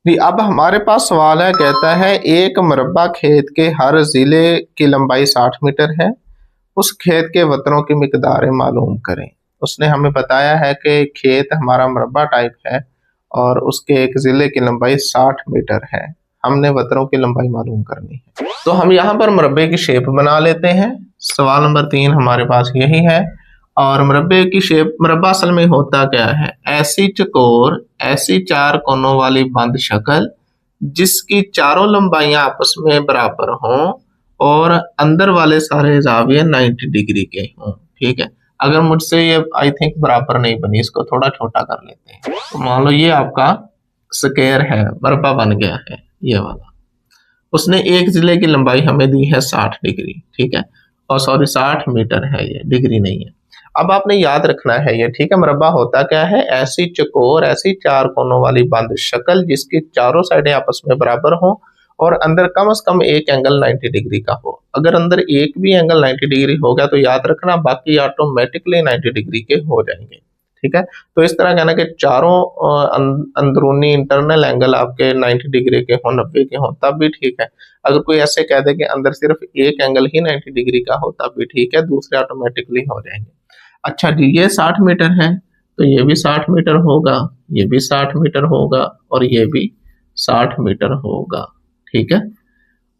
जी, अब हमारे पास सवाल है, कहता है एक मुरब्बा खेत के हर जिले की लंबाई 60 मीटर है, उस खेत के वतनों की मिकदारें मालूम करें। उसने हमें बताया है कि खेत हमारा मुरब्बा टाइप है और उसके एक जिले की लंबाई 60 मीटर है, हमने वतनों की लंबाई मालूम करनी है। तो हम यहाँ पर मुरब्बे की शेप बना लेते हैं। सवाल नंबर 3 हमारे पास यही है। और मुरब्बे की शेप, मुरब्बा असल में होता क्या है? ऐसी चकोर, ऐसी चार कोनों वाली बंद शक्ल जिसकी चारों लंबाइयां आपस में बराबर हों और अंदर वाले सारे जाविये 90 डिग्री के हों। ठीक है, अगर मुझसे ये आई थिंक बराबर नहीं बनी, इसको थोड़ा छोटा कर लेते हैं। तो मान लो ये आपका स्क्वायर है, मुरब्बा बन गया है ये वाला। उसने एक जिले की लंबाई हमें दी है 60 डिग्री। ठीक है, और सॉरी 60 मीटर है, ये डिग्री नहीं है। अब आपने याद रखना है ये। ठीक है, मुरब्बा होता क्या है? ऐसी चकोर, ऐसी चार कोनों वाली बंद शक्ल जिसकी चारों साइडें आपस में बराबर हों और अंदर कम से कम एक एंगल 90 डिग्री का हो। अगर अंदर एक भी एंगल 90 डिग्री हो गया तो याद रखना बाकी ऑटोमेटिकली 90 डिग्री के हो जाएंगे। ठीक है, तो इस तरह कहना कि चारों अंदरूनी इंटरनल एंगल आपके 90 डिग्री के हो, 90 के हो, तब भी ठीक है। अगर कोई ऐसे कह दे कि अंदर सिर्फ एक एंगल ही 90 डिग्री का हो, तब भी ठीक है, दूसरे ऑटोमेटिकली हो जाएंगे। अच्छा जी, ये 60 मीटर है तो ये भी 60 मीटर होगा, ये भी 60 मीटर होगा और ये भी 60 मीटर होगा। ठीक है,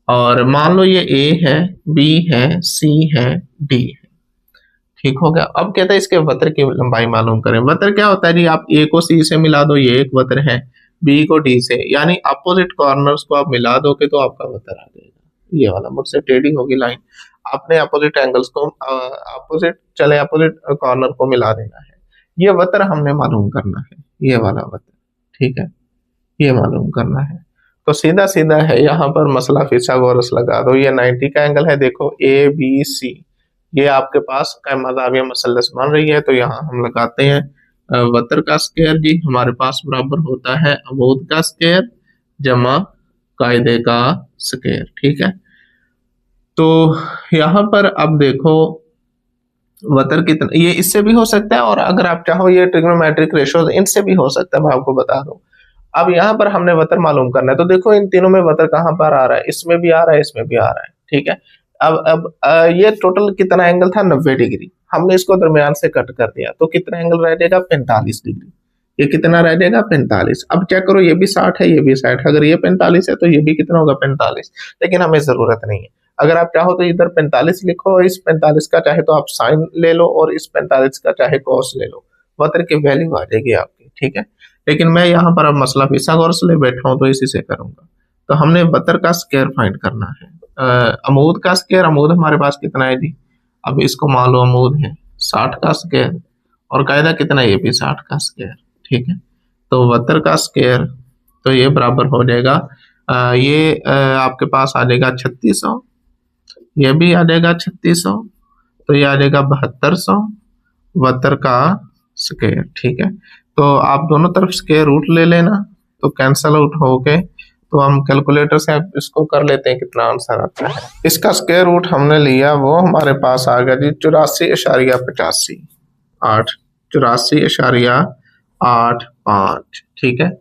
और मान लो ये ए है, बी है, सी है, डी है। ठीक हो गया। अब कहता है इसके वक्र की लंबाई मालूम करें। वक्र क्या होता है जी? आप ए को सी से मिला दो, ये एक वक्र है, बी को डी से, यानी अपोजिट कॉर्नर्स को आप मिला दोगे तो आपका वक्र आ जाएगा। ये वाला मुझसे टेढ़ी होगी लाइन, आपने अपोजिट एंगल्स को अपोजिट कॉर्नर को मिला देना है। ये वक्र हमने मालूम करना है, ये वाला वक्र। ठीक है, ये मालूम करना है। तो सीधा सीधा है, यहाँ पर मसला फिसागोरस लगा दो। ये 90 का एंगल है, देखो ए बी सी, ये आपके पास मज़ाविया मसलस बन रही है। तो यहाँ हम लगाते हैं वक्र का स्क्वायर जी, हमारे पास बराबर होता है अमूद का स्क्वायर जमा कायदे का स्क्वायर। ठीक है, तो यहाँ पर अब देखो वक्र कितना, ये इससे भी हो सकता है और अगर आप चाहो ये ट्रिग्नोमेट्रिक रेशियो इनसे भी हो सकता है, मैं आपको बता दूं। अब यहाँ पर हमने वक्र मालूम करना है, तो देखो इन तीनों में वक्र कहाँ पर आ रहा है? इसमें भी आ रहा है, इसमें भी आ रहा है। ठीक है, अब ये टोटल कितना एंगल था? 90 डिग्री। हमने इसको दरमियान से कट कर दिया तो कितना एंगल रह जाएगा? 45 डिग्री। ये कितना रह जाएगा? 45। अब चेक करो, ये भी 60 है, ये भी 60। अगर ये 45 है तो ये भी कितना होगा? 45। लेकिन हमें जरूरत नहीं है। अगर आप चाहो तो इधर 45 लिखो और इस 45 का चाहे तो आप साइन ले लो और इस 45 का चाहे कॉस ले लो, वक्र की वैल्यू आ जाएगी आपकी। ठीक है, लेकिन मैं यहाँ पर अब मसला फिसागोरस ले बैठा हूँ तो इसी से करूंगा। तो हमने वक्र का स्क्वायर फाइंड करना है। अमूद का स्क्वायर, अमूद हमारे पास कितना है जी? अब इसको मान लो अमूद है 60 का स्क्वायर और कायदा कितना है? ये भी 60 का स्क्वायर। ठीक है, तो वक्र का स्क्वायर तो ये बराबर हो जाएगा आपके पास आ जाएगा 3600, ये भी आ जाएगा 3600, तो ये आ जाएगा 7200 वक्र का स्क्वायर। ठीक है, तो आप दोनों तरफ स्क्वायर रूट ले लेना तो कैंसल आउट हो गए। तो हम कैलकुलेटर से इसको कर लेते हैं कितना आंसर आता है। इसका स्क्वायर रूट हमने लिया, वो हमारे पास आ गया जी 84.85 84.85। ठीक है,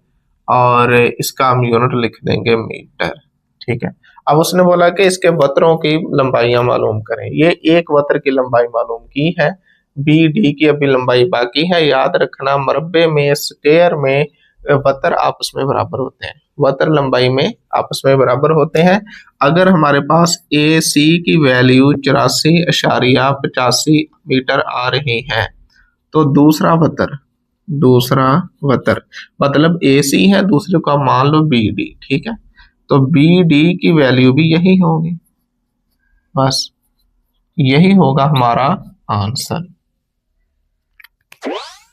और इसका हम यूनिट लिख देंगे मीटर। ठीक है, अब उसने बोला कि इसके वक्रों की लंबाइयां मालूम करें। ये एक वक्र की लंबाई मालूम की है, बी डी की अभी लंबाई बाकी है। याद रखना मुरब्बे में, स्क्वायर में वक्र आपस में बराबर होते हैं, वक्र लंबाई में आपस में बराबर होते हैं। अगर हमारे पास ए सी की वैल्यू 84.85 मीटर आ रही है तो दूसरा वक्र मतलब ए सी है, दूसरे को मान लो बी डी। ठीक है, तो बी डी की वैल्यू भी यही होगी, बस यही होगा हमारा आंसर।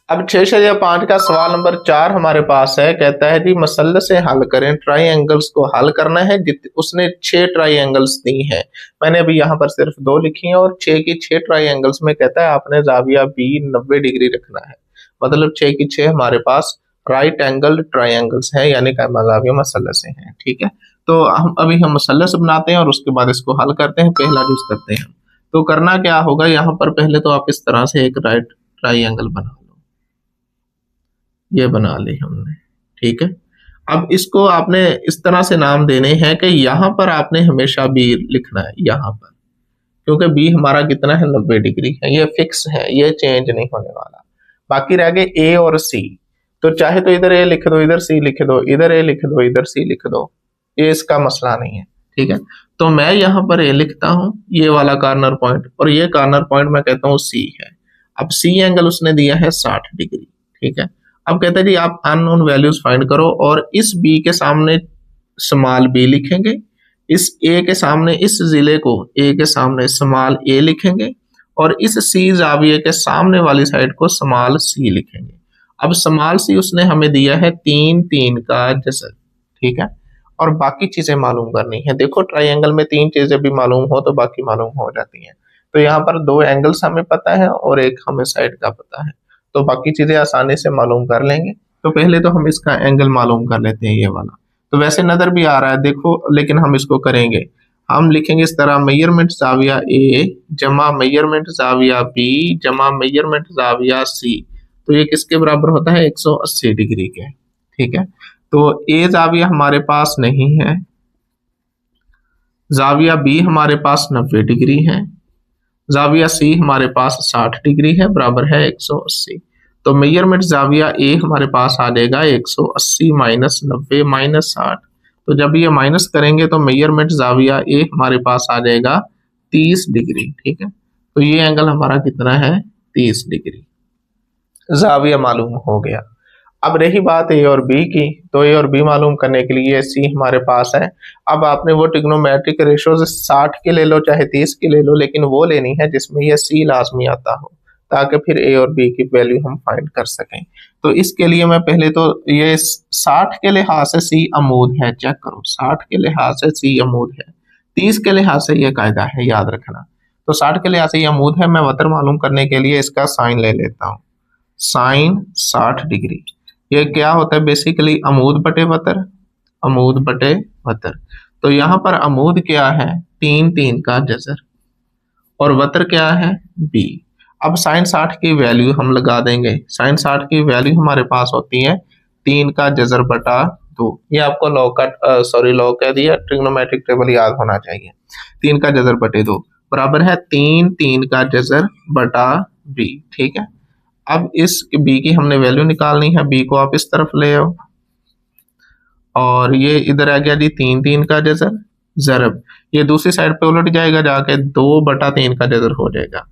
अब 6/5 का सवाल नंबर 4 हमारे पास है। कहता है जी मसले से हल करें, ट्राइंगल्स को हल करना है। उसने 6 ट्राइंगल्स दी हैं, मैंने अभी यहाँ पर सिर्फ 2 लिखी हैं और 6 की 6 ट्राइंगल्स में कहता है आपने जाविया बी 90 डिग्री रखना है। मतलब 6 की 6 हमारे पास राइट एंगल ट्राइंगल्स है, यानी कि जाविया मसलस हैं। ठीक है, तो हम मसलस बनाते हैं और उसके बाद इसको हल करते हैं, पहला यूज करते हैं। तो करना क्या होगा, यहाँ पर पहले तो आप इस तरह से एक राइट ट्राइंगल बना लो, ये बना ली हमने। ठीक है, अब इसको आपने इस तरह से नाम देने हैं कि यहाँ पर आपने हमेशा बी लिखना है यहाँ पर, क्योंकि बी हमारा कितना है 90 डिग्री है, ये फिक्स है, ये चेंज नहीं होने वाला। बाकी रह गए ए और सी, तो चाहे तो इधर ए लिख दो, इधर सी लिख दो, इधर ए लिख दो, इधर सी लिख दो, ये इसका मसला नहीं है, ठीक है। तो मैं यहाँ पर ए लिखता हूँ, ये वाला कॉर्नर पॉइंट, और ये कॉर्नर पॉइंट मैं कहता हूँ सी है। अब सी एंगल उसने दिया है 60 डिग्री, ठीक है। अब कहते हैं जी आप अननोन वैल्यूज फाइंड करो, और इस बी के सामने स्मॉल बी लिखेंगे, इस ए के सामने, इस जिले को ए के सामने स्मॉल ए लिखेंगे, और इस सी जाविये के सामने वाली साइड को स्मॉल सी लिखेंगे। अब स्मॉल सी उसने हमें दिया है 3 3 का जसर, ठीक है। और बाकी चीजें मालूम करनी है। देखो ट्राइंगल में 3 चीजें भी मालूम हो तो बाकी मालूम हो जाती हैं। तो यहाँ पर 2 एंगल्स हमें पता है और एक हमें साइड का पता है, तो बाकी चीजें आसानी से मालूम कर लेंगे। तो पहले तो हम इसका एंगल मालूम कर लेते हैं, ये वाला। तो वैसे नजर भी आ रहा है देखो, लेकिन हम इसको करेंगे, हम लिखेंगे इस तरह, मेजरमेंट जाविया ए जमा मेजरमेंट जाविया बी जमा मेजरमेंट जाविया सी, तो ये किसके बराबर होता है? 180 डिग्री के, ठीक है। तो ए जाविया हमारे पास नहीं है, जाविया बी हमारे पास 90 डिग्री है, जाविया सी हमारे पास 60 डिग्री है, बराबर है 180। तो मेजरमेंट जाविया ए हमारे पास आ जाएगा 180 माइनस 90 माइनस 60। तो जब ये माइनस करेंगे तो मेजरमेंट जाविया ए हमारे पास आ जाएगा 30 डिग्री, ठीक है। तो ये एंगल हमारा कितना है? 30 डिग्री। जाविया मालूम हो गया। अब रही बात ए और बी की, तो ए और बी मालूम करने के लिए सी हमारे पास है। अब आपने वो ट्रिग्नोमेट्रिक रेशोज 60 के ले लो चाहे 30 के ले लो, लेकिन वो लेनी है जिसमें ये सी लाजमी आता हो, ताकि फिर ए और बी की वैल्यू हम फाइंड कर सकें। तो इसके लिए मैं पहले तो ये 60 के लिहाज से सी अमूद है, चेक करो, 60 के लिहाज से सी अमूद है, 30 के लिहाज से ये कायदा है, याद रखना। तो 60 के लिहाज से ये अमूद है। मैं वतर मालूम करने के लिए इसका साइन ले लेता हूँ, साइन 60 डिग्री। ये क्या होता है? बेसिकली अमूद बटे वतर, अमूद बटे वतर। तो यहाँ पर अमूद क्या है? 3 3 का जजर, और वतर क्या है? बी। अब साइन 60 की वैल्यू हम लगा देंगे। साइन 60 की वैल्यू हमारे पास होती है 3 का जजर बटा 2। ये आपको लॉ का लॉ कह दिया, ट्रिग्नोमेट्रिक टेबल याद होना चाहिए। 3 का जजर बटे 2 बराबर है 3 3 का जजर बटा बी, ठीक है। अब इस बी की हमने वैल्यू निकालनी है, बी को आप इस तरफ ले आओ, और ये इधर आ गया जी 3 3 का जजर, जरब ये दूसरी साइड पे उलट जाएगा, जाके 2 बटा 3 का जजर हो जाएगा,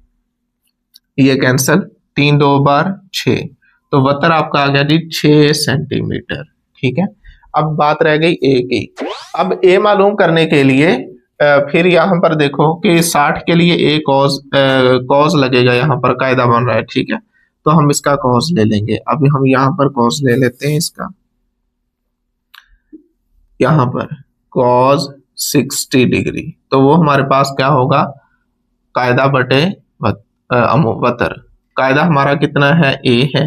ये कैंसल, 3 2 बार 6, तो वतर आपका आ गया जी 6 सेंटीमीटर, ठीक है। अब बात रह गई ए की। अब ए मालूम करने के लिए फिर यहाँ पर देखो कि 60 के लिए ए कॉज लगेगा, यहाँ पर कायदा बन रहा है, ठीक है। तो हम इसका कॉस ले लेंगे। अभी हम यहाँ पर कॉस ले लेते हैं इसका, यहाँ पर कॉस 60 डिग्री, तो वो हमारे पास क्या होगा? कायदा बटे वतर। कायदा हमारा कितना है? ए है,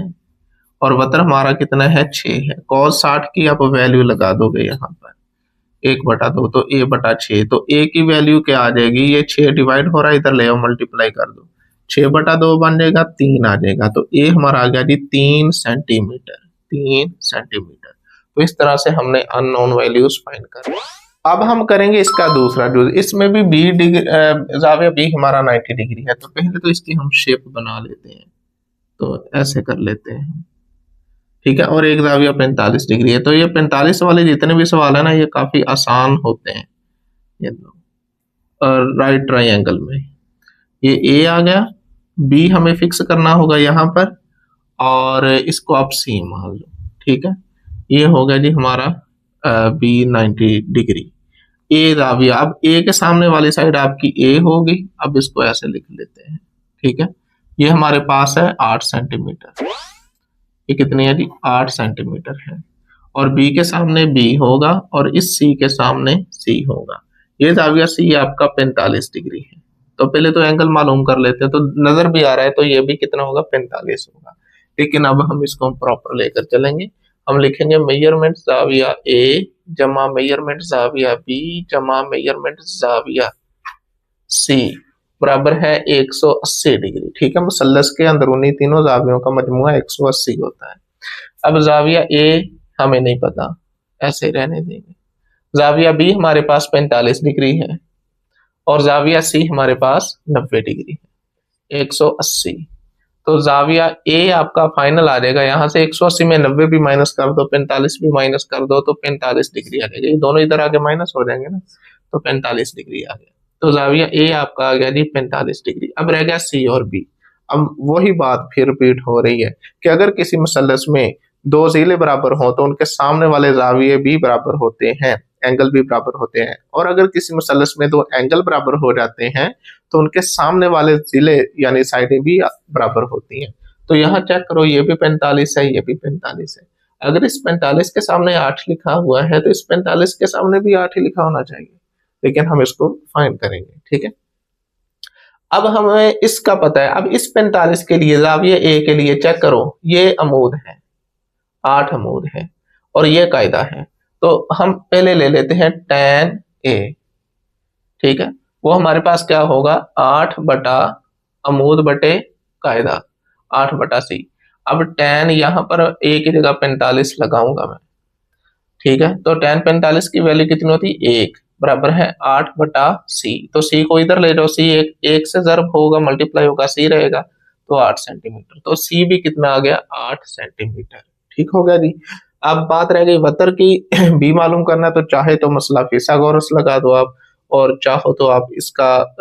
और वतर हमारा कितना है? 6 है। कॉस 60 की आप वैल्यू लगा दोगे यहाँ पर 1 बटा 2, तो ए बटा 6। तो ए की वैल्यू क्या आ जाएगी? ये 6 डिवाइड हो रहा है, इधर ले आओ, मल्टीप्लाई कर दो, 6 बटा 2 बन जाएगा, 3 आ जाएगा। तो ए हमारा आ गया जी 3 सेंटीमीटर, 3 सेंटीमीटर। तो इस तरह से हमने अननोन वैल्यूज फाइंड कर। अब हम करेंगे इसका दूसरा जो, इसमें भी बी जाविया बी हमारा 90 डिग्री है। तो पहले तो इसकी हम शेप बना लेते हैं, तो ऐसे कर लेते हैं, ठीक है। और एक जाविया 45 डिग्री है। तो ये 45 वाले जितने भी सवाल है ना, ये काफी आसान होते हैं, ये राइट ट्राइंगल में। ये ए आ गया, बी हमें फिक्स करना होगा यहाँ पर, और इसको आप सी मान लो, ठीक है। ये हो गया जी हमारा बी 90 डिग्री। ए जाविया, अब ए के सामने वाली साइड आपकी ए होगी, अब इसको ऐसे लिख लेते हैं, ठीक है। ये हमारे पास है 8 सेंटीमीटर, ये कितनी है जी? 8 सेंटीमीटर है। और बी के सामने बी होगा, और इस सी के सामने सी होगा। ये जाविया सी आपका 45 डिग्री है। तो पहले तो एंगल मालूम कर लेते हैं, तो नजर भी आ रहा है, तो ये भी कितना होगा? 45 होगा। लेकिन अब हम इसको प्रॉपर लेकर चलेंगे। हम लिखेंगे मेजरमेंट जाविया ए जमा मेजरमेंट जाविया बी जमा मेजरमेंट जाविया सी बराबर है 180 डिग्री, ठीक है। मुसल्लस के अंदरूनी तीनों जावियों का मजमुआ 180 होता है। अब जाविया ए हमें नहीं पता, ऐसे रहने देंगे। जाविया बी हमारे पास 45 डिग्री है और जाविया सी हमारे पास 90 डिग्री है, 180। तो जाविया ए आपका फाइनल आ जाएगा, यहाँ से 180 में 90 भी माइनस कर दो, 45 भी माइनस कर दो, तो 45 डिग्री आ जाएगा। ये दोनों इधर आके माइनस हो जाएंगे ना, तो 45 डिग्री आ गया। तो जाविया ए आपका आ गया जी 45 डिग्री। अब रह गया सी और बी। अब वही बात फिर रिपीट हो रही है कि अगर किसी मुसल्लस में दो ज़ीले बराबर हों तो उनके सामने वाले जाविये भी बराबर होते हैं, एंगल भी बराबर होते हैं। और अगर किसी मुसल्लस में दो एंगल बराबर हो जाते हैं तो उनके सामने वाले ज़िले यानी साइडें भी बराबर होती हैं। तो यहाँ चेक करो, ये भी 45 है, ये भी 45 है। अगर इस 45 के सामने 8 लिखा हुआ है तो इस 45 के सामने भी 8 ही लिखा होना चाहिए, लेकिन हम इसको फाइंड करेंगे। ठीक है, अब हमें इसका पता है। अब इस 45 के लिए जाविया ए के लिए चेक करो, ये अमूद है, 8 अमूद है और ये कायदा है। तो हम पहले ले लेते हैं tan ए। ठीक है, वो हमारे पास क्या होगा, 8 बटा अमूद बटे कायदा, 8 बटा सी। अब tan यहाँ पर ए की जगह 45 लगाऊंगा मैं। ठीक है, तो tan 45 की वैल्यू कितनी होती है, 1 बराबर है 8 बटा सी। तो सी को इधर ले जाओ, सी एक से ज़र्ब होगा, मल्टीप्लाई होगा, सी रहेगा, तो 8 सेंटीमीटर। तो सी भी कितना आ गया, 8 सेंटीमीटर। ठीक हो गया जी। अब बात रह गई वतर की। बी मालूम करना, तो चाहे तो मसला फिसागोरस लगा दो आप, और चाहो तो आप इसका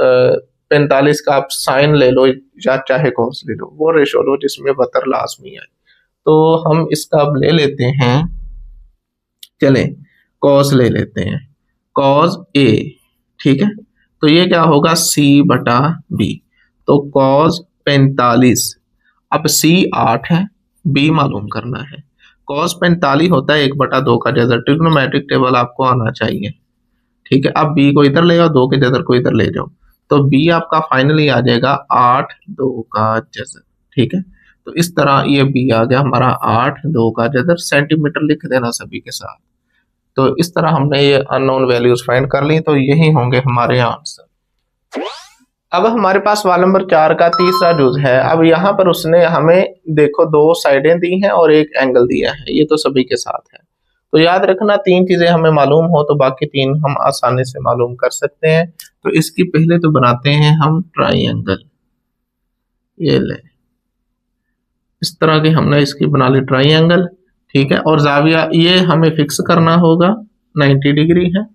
45 का आप साइन ले लो या चाहे कॉस ले लो, वो रेशो लो जिसमें वतर लाजमी है। तो हम इसका अब ले लेते हैं, चले कॉस ले लेते हैं, कॉस ए। ठीक है, तो ये क्या होगा, सी बटा बी। तो कॉस 45, अब सी 8 है, बी मालूम करना है। कॉस 45 होता है 1/2 का जजर, ट्रिग्नोमेट्रिक टेबल आपको आना चाहिए। ठीक है, अब बी को इधर ले जाओ, 2 के जजर को इधर ले जाओ, तो बी आपका फाइनली आ जाएगा 8/2 का जजर। ठीक है, तो इस तरह ये बी आ गया हमारा 8/2 का जजर। सेंटीमीटर लिख देना सभी के साथ। तो इस तरह हमने ये अननोन वैल्यूज फाइंड कर ली, तो यही होंगे हमारे आंसर। अब हमारे पास सवाल नंबर 4 का तीसरा जुज है। अब यहाँ पर उसने हमें देखो 2 साइडें दी हैं और एक एंगल दिया है, ये तो सभी के साथ है। तो याद रखना 3 चीजें हमें मालूम हो तो बाकी 3 हम आसानी से मालूम कर सकते हैं। तो इसकी पहले तो बनाते हैं हम ट्राइंगल। ये ले, इस तरह के हमने इसकी बना ली ट्राइंगल। ठीक है, और जाविया ये हमें फिक्स करना होगा, 90 डिग्री है।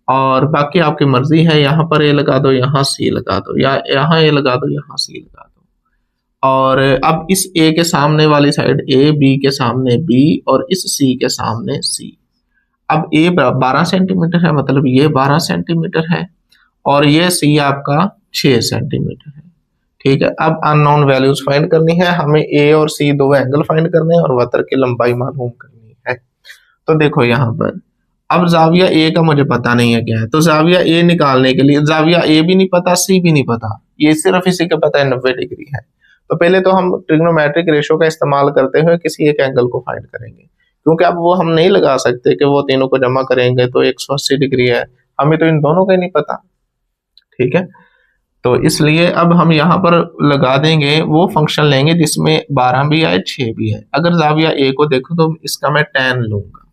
और बाकी आपकी मर्जी है, यहाँ पर ए लगा दो, यहाँ सी लगा दो, या यहाँ ए लगा दो, यहाँ सी लगा दो। और अब इस ए के सामने वाली साइड ए, बी के सामने बी, और इस सी के सामने सी। अब ए 12 सेंटीमीटर है, मतलब ये 12 सेंटीमीटर है, और ये सी आपका 6 सेंटीमीटर है। ठीक है, अब अननोन वैल्यूज फाइंड करनी है हमें, ए और सी 2 एंगल फाइंड करने हैं और वतर की लंबाई मालूम करनी है। तो देखो यहाँ पर, अब जाविया ए का मुझे पता नहीं है क्या है, तो जाविया ए निकालने के लिए, जाविया ए भी नहीं पता, सी भी नहीं पता, ये सिर्फ इसी का पता है 90 डिग्री है। तो पहले तो हम ट्रिग्नोमेट्रिक रेशो का इस्तेमाल करते हुए किसी एक एंगल को फाइंड करेंगे, क्योंकि अब वो हम नहीं लगा सकते कि वो तीनों को जमा करेंगे तो 180 डिग्री है, हमें तो इन दोनों का ही नहीं पता। ठीक है, तो इसलिए अब हम यहाँ पर लगा देंगे, वो फंक्शन लेंगे जिसमें 12 भी आए 6 भी है। अगर जाविया ए को देखो तो इसका मैं tan लूंगा,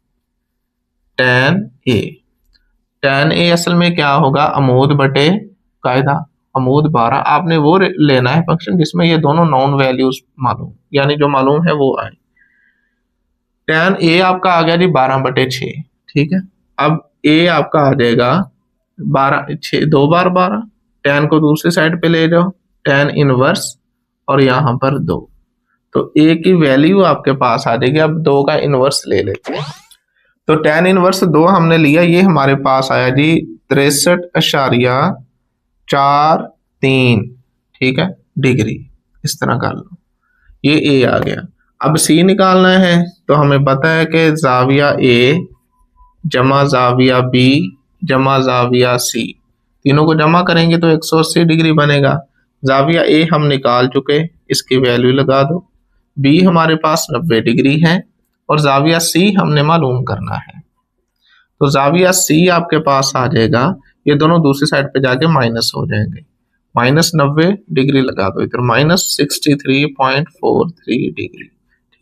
tan ए। tan ए असल में क्या होगा, अमूद बटे कायदा, अमूद 12। आपने वो लेना है फंक्शन जिसमें ये दोनों नॉन वैल्यूज मालूम, यानी जो मालूम है वो आए। tan ए आपका आ गया जी 12/6। ठीक है, अब ए आपका आ जाएगा 12, 6 2 बार 12, tan को दूसरी साइड पे ले जाओ, tan इनवर्स और यहाँ पर 2, तो ए की वैल्यू आपके पास आ जाएगी। अब 2 का इनवर्स ले लेते हैं, तो tan इनवर्स 2 हमने लिया, ये हमारे पास आया जी 63.43। ठीक है, डिग्री, इस तरह कर लो, ये ए आ गया। अब सी निकालना है, तो हमें पता है कि जाविया ए जमा जाविया बी जमा जाविया सी, तीनों को जमा करेंगे तो 180 डिग्री बनेगा। जाविया ए हम निकाल चुके, इसकी वैल्यू लगा दो। बी हमारे पास 90 डिग्री है और जाविया सी हमने मालूम करना है, तो जाविया सी आपके पास आ जाएगा, ये दोनों दूसरी साइड पे जाके माइनस हो जाएंगे, -90 डिग्री लगा दो इधर, -63.43 डिग्री।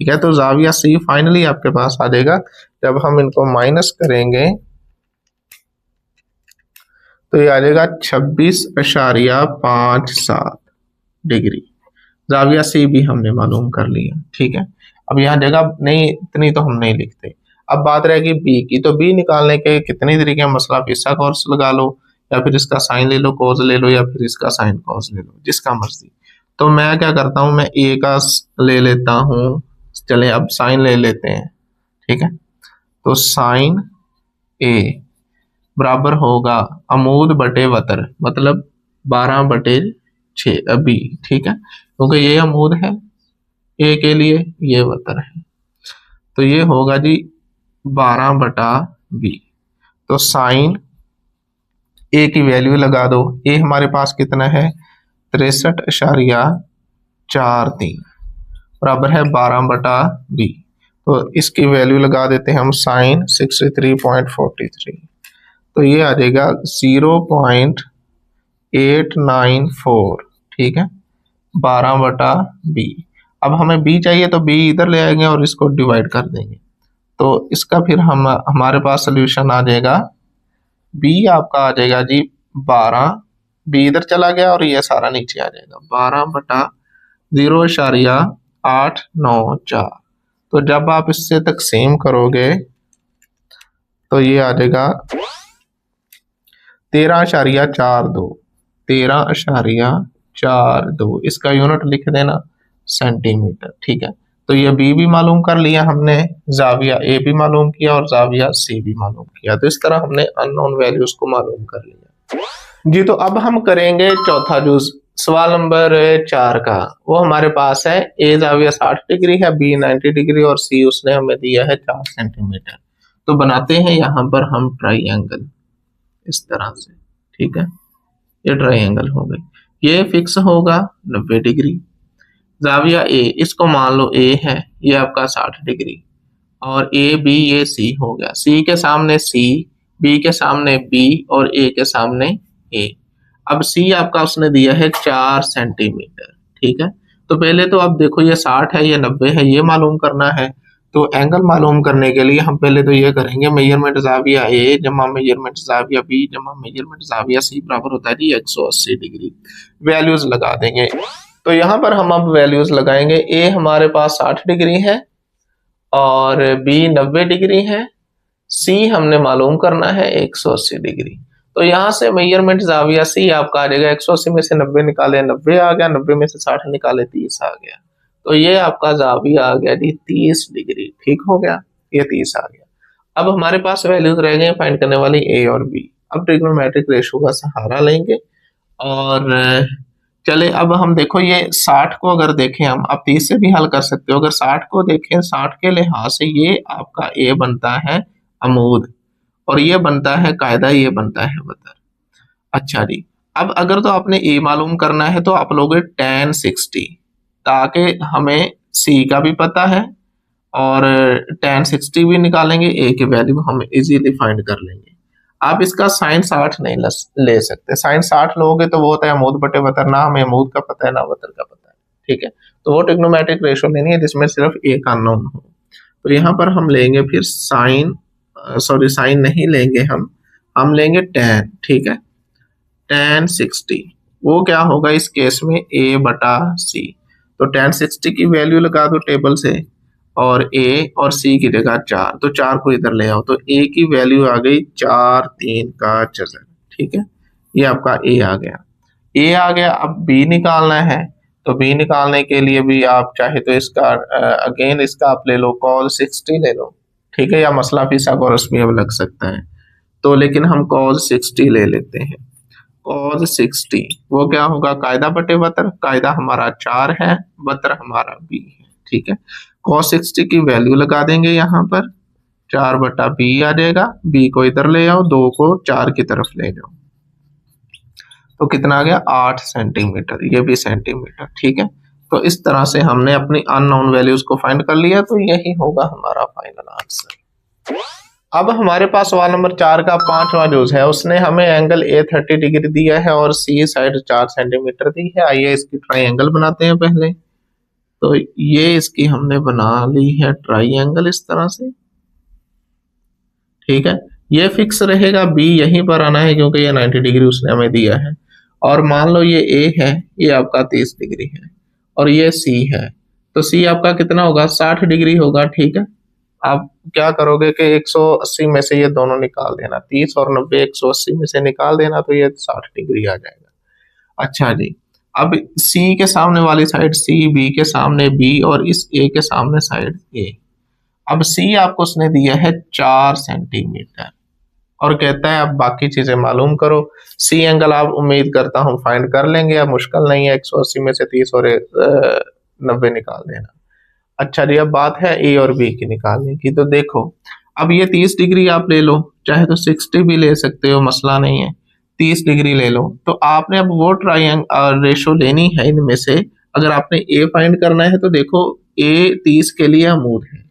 ठीक है। तो जाविया सी फाइनली आपके पास आ जाएगा। जब हम इनको माइनस करेंगे तो ये आ जाएगा 26.57 डिग्री। जाविया सी भी हमने मालूम कर लिया, ठीक है। अब यहाँ जगह नहीं, इतनी तो हम नहीं लिखते। अब बात रहेगी बी की। तो बी निकालने के कितने तरीके हैं, मसला फिसा कॉस लगा लो, या फिर इसका साइन ले लो कॉस ले लो, या फिर इसका साइन कॉस ले लो, जिसका मर्जी। तो मैं क्या करता हूँ, मैं ए का ले लेता हूँ। चले अब साइन ले लेते हैं, ठीक है। तो साइन ए बराबर होगा अमूद बटे वतर, मतलब 12/6 बी, ठीक है। क्योंकि ये अमूद है ए के लिए, ये वतर है, तो ये होगा जी 12/बी। तो साइन ए की वैल्यू लगा दो। ए हमारे पास कितना है, 63.43 बराबर है 12/बी। तो इसकी वैल्यू लगा देते हैं हम, साइन 63.43। तो ये आ जाएगा 0.894, ठीक है, 12/बी। अब हमें बी चाहिए तो बी इधर ले आएंगे और इसको डिवाइड कर देंगे। तो इसका फिर हमारे पास सोल्यूशन आ जाएगा, बी आपका आ जाएगा जी 12, बी इधर चला गया और ये सारा नीचे आ जाएगा 12/0.894। तो जब आप इससे तकसीम करोगे तो ये आ जाएगा 13.42, 13.42। इसका यूनिट लिख देना सेंटीमीटर, ठीक है। तो ये बी भी मालूम कर लिया हमने, जाविया ए भी मालूम किया और जाविया सी भी मालूम किया। तो इस तरह हमने अननोन वैल्यूज को मालूम कर लिया जी। तो अब हम करेंगे चौथा जुज, सवाल नंबर 4 का। वो हमारे पास है, ए जाविया 60 डिग्री है, बी 90 डिग्री और सी उसने हमें दिया है 4 सेंटीमीटर। तो बनाते हैं यहाँ पर हम ट्राइंगल इस तरह से, ठीक है। ये ट्राइंगल हो गई, ये फिक्स होगा 90 डिग्री। जाविया ए, इसको मान लो ए है, ये आपका 60 डिग्री, और ए बी ये सी हो गया। सी के सामने सी, बी के सामने बी और ए के सामने ए। अब सी आपका उसने दिया है 4 सेंटीमीटर, ठीक है। तो पहले तो अब देखो ये 60 है, ये 90 है, ये मालूम करना है। तो एंगल मालूम करने के लिए हम पहले तो ये करेंगे, मेजरमेंट जाविया ए जमा मेजरमेंट जाविया बी जमा मेजरमेंट जाविया सी बराबर होता है जी 180 डिग्री। वैल्यूज लगा देंगे। तो यहाँ पर हम अब वैल्यूज लगाएंगे। ए हमारे पास 60 डिग्री है और बी 90 डिग्री है, सी हमने मालूम करना है 180 डिग्री। तो यहाँ से मेजरमेंट जाविया सी आपका आ जाएगा, 180 में से 90 निकाले 90 आ गया, 90 में से 60 निकाले 30 आ गया। तो ये आपका जाविया आ गया जी 30 डिग्री, ठीक हो गया, ये 30 आ गया। अब हमारे पास वैल्यूज रह गए फाइंड करने वाली ए और बी। अब ट्रिग्नोमेट्रिक रेशो का सहारा लेंगे और चले अब हम देखो ये 60 को अगर देखें हम, आप 30 से भी हल कर सकते हो। अगर 60 को देखें, 60 के लिहाज से ये आपका ए बनता है अमूद और ये बनता है कायदा, ये बनता है वतर। अच्छा जी, अब अगर तो आपने ए मालूम करना है तो आप लोगे tan 60, ताकि हमें सी का भी पता है और tan 60 भी निकालेंगे, ए की वैल्यू हम इजीली फाइंड कर लेंगे। आप इसका साइन 60 नहीं ले सकते, साइन 60 लोगे तो वो होता है अमूद बटे वतर, ना हमें अमूद का पता है ना वतर का पता है, ठीक है। तो वो ट्रिग्नोमेट्रिक रेशो लेनी है जिसमें सिर्फ एक अननोन हो। तो यहाँ पर हम लेंगे फिर साइन, सॉरी साइन नहीं लेंगे हम लेंगे tan, ठीक है। tan 60 वो क्या होगा इस केस में, a बटा c। तो tan 60 की वैल्यू लगा दो टेबल से और a और c की जगह 4, तो 4 को इधर ले आओ। तो a की वैल्यू आ गई 4 3 का जज़र, ठीक है। ये आपका a आ गया, a आ गया। अब b निकालना है, तो b निकालने के लिए भी आप चाहे तो इसका अगेन इसका आप ले लो cos 60 ले लो, ठीक है, या मसला फिसागोरस भी अब लग सकता है। तो लेकिन हम cos 60 ले लेते हैं। cos 60 वो क्या होगा, कायदा बटे वतर, कायदा हमारा 4 है, वतर हमारा b है, ठीक है। cos 60 की वैल्यू लगा देंगे यहाँ पर, 4/b आ जाएगा, b को इधर ले आओ, 2 को 4 की तरफ ले जाओ, तो कितना आ गया 8 सेंटीमीटर, ये भी सेंटीमीटर, ठीक है। तो इस तरह से हमने अपनी अननोन वैल्यूज को फाइंड कर लिया। तो यही होगा हमारा फाइनल आंसर। अब हमारे पास सवाल नंबर 4 का 5वां जुज है। उसने हमें एंगल ए 30 डिग्री दिया है और सी साइड 4 सेंटीमीटर दी है। आइए इसकी ट्राइंगल बनाते हैं पहले। तो ये इसकी हमने बना ली है ट्राइंगल इस तरह से, ठीक है। ये फिक्स रहेगा, बी यहीं पर आना है क्योंकि ये 90 डिग्री उसने हमें दिया है। और मान लो ये ए है, ये आपका 30 डिग्री है, और ये सी है, तो सी आपका कितना होगा, 60 डिग्री होगा, ठीक है। आप क्या करोगे कि 180 में से ये दोनों निकाल देना, 30 और 90 180 में से निकाल देना, तो ये 60 डिग्री आ जाएगा। अच्छा जी, अब सी के सामने वाली साइड सी, बी के सामने बी, और इस ए के सामने साइड ए। अब सी आपको उसने दिया है 4 सेंटीमीटर, और कहता है अब बाकी चीजें मालूम करो। सी एंगल आप उम्मीद करता हूं फाइंड कर लेंगे, अब मुश्किल नहीं है, 180 में से 30 और 90 निकाल देना। अच्छा जी, अब बात है ए और बी की निकालने की। तो देखो, अब ये 30 डिग्री आप ले लो, चाहे तो 60 भी ले सकते हो, मसला नहीं है, 30 डिग्री ले लो। तो आपने अब वो ट्राइंगल रेशो लेनी है इनमें से। अगर आपने ए फाइंड करना है तो देखो, ए 30 के लिए अमूद है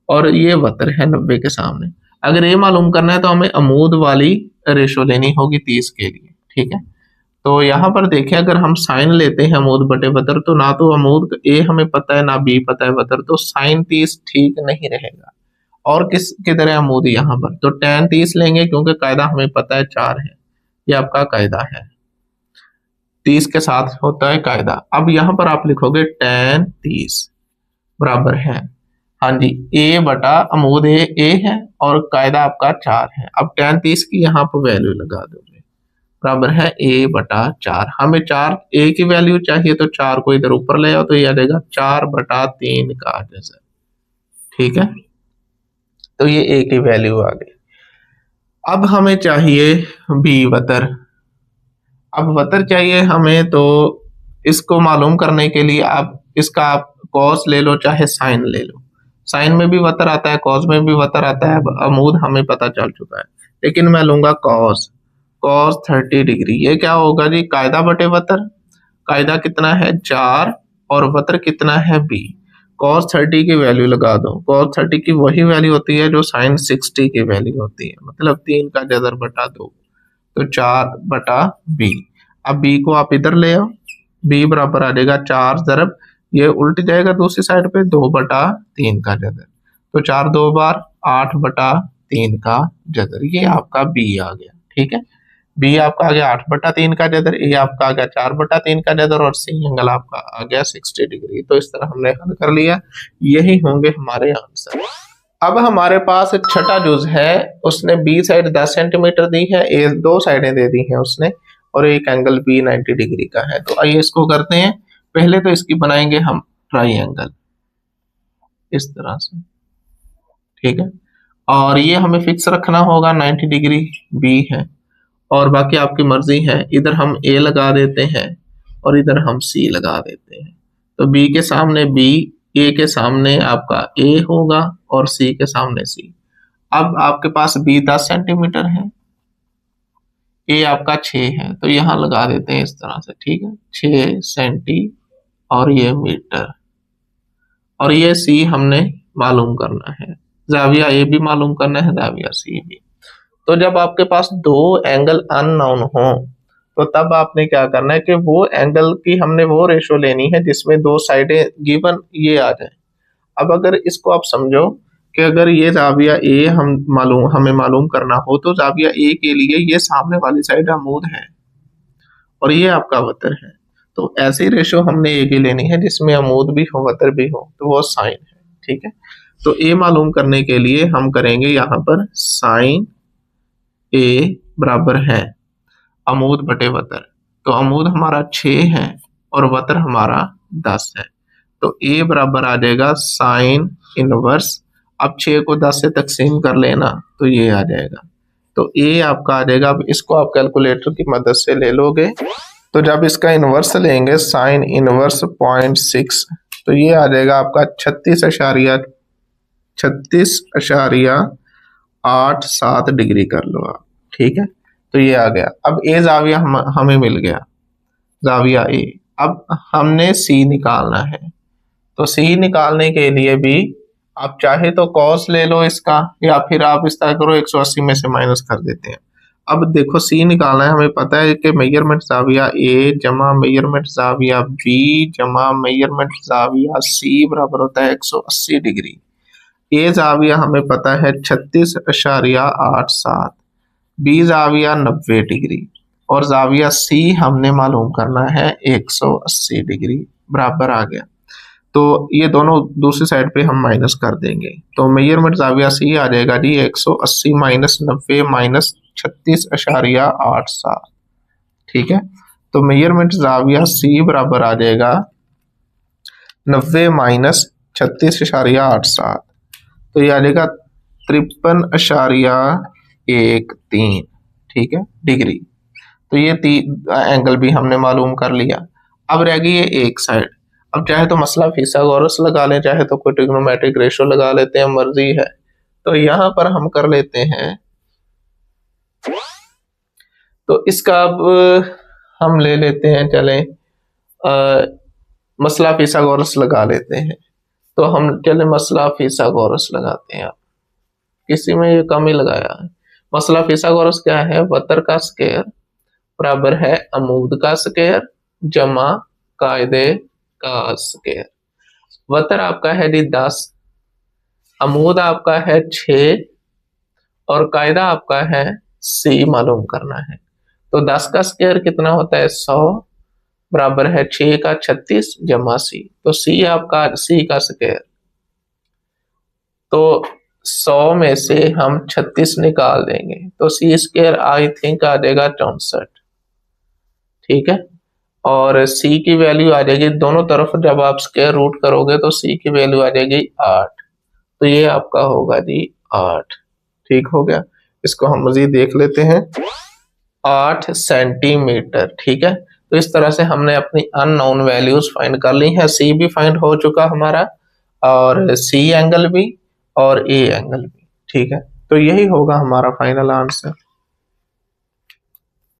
और ये वतर है 90 के सामने। अगर ये मालूम करना है तो हमें अमूद वाली रेशो लेनी होगी 30 के लिए, ठीक है। तो यहाँ पर देखें, अगर हम साइन लेते हैं अमूद बटे वतर, तो ना तो अमूद ए हमें पता है ना बी पता है वतर, तो साइन 30 ठीक नहीं रहेगा। और किस की तरह अमूद यहाँ पर, तो tan 30 लेंगे क्योंकि कायदा हमें पता है 4 है, ये आपका कायदा है, 30 के साथ होता है कायदा। अब यहाँ पर आप लिखोगे tan 30 बराबर है, हाँ जी, ए बटा अमूद ए है और कायदा आपका 4 है। अब tan 30 की यहाँ पर वैल्यू लगा दोगे, बराबर है ए बटा 4। हमें 4 ए की वैल्यू चाहिए, तो 4 को इधर ऊपर ले आओ, तो ये आ जाएगा 4 बटा 3 का जैसा, ठीक है। तो ये ए की वैल्यू आ गई। अब हमें चाहिए बी वतर। अब वतर चाहिए हमें, तो इसको मालूम करने के लिए आप इसका आप कॉस ले लो चाहे साइन ले लो। साइन में भी वतर आता है, कॉस में भी वतर आता है। अब अमूद हमें पता चल चुका है, लेकिन मैं लूंगा कॉस, कॉस 30 डिग्री। ये क्या होगा जी, कायदा बटे वतर। कायदा कितना है 4 और वतर कितना है बी। कॉस 30 की वैल्यू लगा दो, कॉस 30 की वही वैल्यू होती है जो साइन 60 की वैल्यू होती है, मतलब 3 का जदर बटा 2, तो 4 बटा बी। अब बी को आप इधर ले आओ, बी बराबर आ जाएगा 4 जरब, ये उल्ट जाएगा दूसरी साइड पे, 2 बटा 3 का जदर, तो 4 2 बार 8 बटा 3 का जदर। ये आपका बी आ गया, ठीक है। बी आपका आ गया 8 बटा 3 का जदर, ए आपका आ गया 4 बटा 3 का जदर, और सी एंगल आपका आ गया 60 डिग्री। तो इस तरह हमने हल कर लिया, यही होंगे हमारे आंसर। अब हमारे पास छठा जुज है, उसने बी साइड 10 सेंटीमीटर दी है, ए 2 साइडें दे दी हैं उसने, और एक एंगल बी 90 डिग्री का है। तो आइए इसको करते हैं। पहले तो इसकी बनाएंगे हम ट्राइंगल इस तरह से, ठीक है। और ये हमें फिक्स रखना होगा 90 डिग्री बी है, और बाकी आपकी मर्जी है। इधर हम ए लगा देते हैं और इधर हम सी लगा देते हैं। तो बी के सामने बी, ए के सामने आपका ए होगा और सी के सामने सी। अब आपके पास बी 10 सेंटीमीटर है, ए आपका 6 है, तो यहां लगा देते हैं इस तरह से, ठीक है, 6 सेंटी और ये मीटर। और ये सी हमने मालूम करना है, जाविया ए भी मालूम करना है, जाविया सी भी। तो जब आपके पास दो एंगल अननोन हो, तो तब आपने क्या करना है कि वो एंगल की हमने वो रेशो लेनी है जिसमें दो साइडें गिवन ये आ जाए। अब अगर इसको आप समझो कि अगर ये जाविया ए हमें मालूम करना हो, तो जाविया ए के लिए ये सामने वाली साइड अमूद है और ये आपका वतर है। तो ऐसी रेशो हमने ए की लेनी है जिसमें अमूद भी हो वतर भी हो, तो वो साइन है, ठीक है। तो ए मालूम करने के लिए हम करेंगे यहाँ पर साइन ए बराबर है अमूद बटे वतर। तो अमूद हमारा 6 है और वतर हमारा 10 है, तो ए बराबर आ जाएगा साइन इनवर्स। अब 6 को 10 से तकसीम कर लेना तो ये आ जाएगा, तो ए आपका आ जाएगा। अब इसको आप कैलकुलेटर की मदद से ले लोगे, तो जब इसका इनवर्स लेंगे साइन इनवर्स 0.6, तो ये आ जाएगा आपका 36.87 डिग्री कर लो आप, ठीक है। तो ये आ गया। अब ए जाविया हमें मिल गया, जाविया ए। अब हमने सी निकालना है, तो सी निकालने के लिए भी आप चाहे तो कॉस ले लो इसका, या फिर आप इस तरह करो 180 में से माइनस कर देते हैं। अब देखो सी निकालना है, हमें पता है कि मेजरमेंट जाविया ए जमा मेजरमेंट जाविया बी जमा मेजरमेंट जाविया सी बराबर होता है 180 डिग्री। ए जाविया हमें पता है 36.87, बी जाविया 90 डिग्री और जाविया सी हमने मालूम करना है 180 डिग्री बराबर आ गया। तो ये दोनों दूसरी साइड पे हम माइनस कर देंगे, तो मेजरमेंट जाविया सी आ जाएगा जी 180 माइनस 90 माइनस 36.87। ठीक है, तो मेजरमेंट जाविया सी बराबर आ जाएगा 90 माइनस 36.87, तो ये आ जाएगा 53.13। ठीक है डिग्री। तो ये एंगल भी हमने मालूम कर लिया। अब रह गई ये एक साइड। अब चाहे तो मसला फिसागोरस लगा लें, चाहे तो कोई ट्रिग्नोमेट्रिक रेशो लगा लेते हैं, मर्जी है। तो यहां पर हम कर लेते हैं, तो इसका अब हम ले लेते हैं, चले मसला फिसागोरस लगा लेते हैं। तो हम चले मसला फिसागोरस लगाते हैं। किसी में ये कम ही लगाया है। मसला फिसागोरस क्या है, वतर का स्क्वायर बराबर है अमूद का स्क्वायर जमा कायदे का स्क्वायर। वतर आपका है जी 10, अमूद आपका है 6 और कायदा आपका है सी मालूम करना है। तो 10 का स्क्वायर कितना होता है 100 बराबर है 6 का 36 जमा सी। तो सी आपका सी का स्क्वायर, तो 100 में से हम 36 निकाल देंगे तो सी स्क्वायर आई थिंक आ जाएगा 64। ठीक है, और सी की वैल्यू आ जाएगी दोनों तरफ, जब आप स्क्वायर रूट करोगे तो सी की वैल्यू आ जाएगी 8। तो ये आपका होगा जी 8। ठीक हो गया, इसको हम मजीद देख लेते हैं। 8 सेंटीमीटर। ठीक है, तो इस तरह से हमने अपनी अननोन वैल्यूज फाइंड कर ली हैं। सी भी फाइंड हो चुका हमारा, और सी एंगल भी और ए एंगल भी। ठीक है, तो यही होगा हमारा फाइनल आंसर।